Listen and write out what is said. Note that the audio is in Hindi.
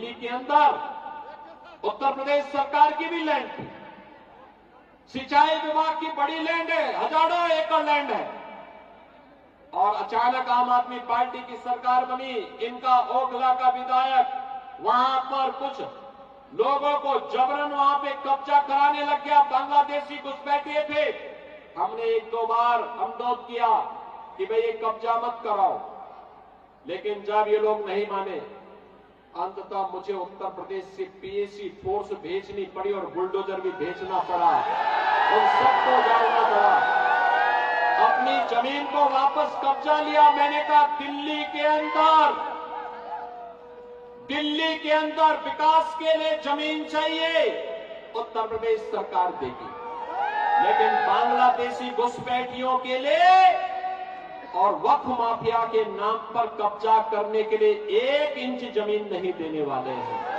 दिल्ली के अंदर उत्तर प्रदेश सरकार की भी लैंड थी। सिंचाई विभाग की बड़ी लैंड है, हजारों एकड़ लैंड है, और अचानक आम आदमी पार्टी की सरकार बनी। इनका ओखला का विधायक वहां पर कुछ लोगों को जबरन वहां पे कब्जा कराने लग गया। बांग्लादेशी घुसपैठिए थे। हमने एक दो बार अनुरोध किया कि भाई ये कब्जा मत कराओ, लेकिन जब ये लोग नहीं माने, अंततः मुझे उत्तर प्रदेश से पीएसी फोर्स भेजनी पड़ी और बुलडोजर भी भेजना पड़ा। उन सबको जाना पड़ा। अपनी जमीन को वापस कब्जा लिया। मैंने कहा दिल्ली के अंदर विकास के लिए जमीन चाहिए, उत्तर प्रदेश सरकार देगी, लेकिन बांग्लादेशी घुसपैठियों के लिए और वक्फ माफिया के नाम पर कब्जा करने के लिए 1 इंच जमीन नहीं देने वाले हैं।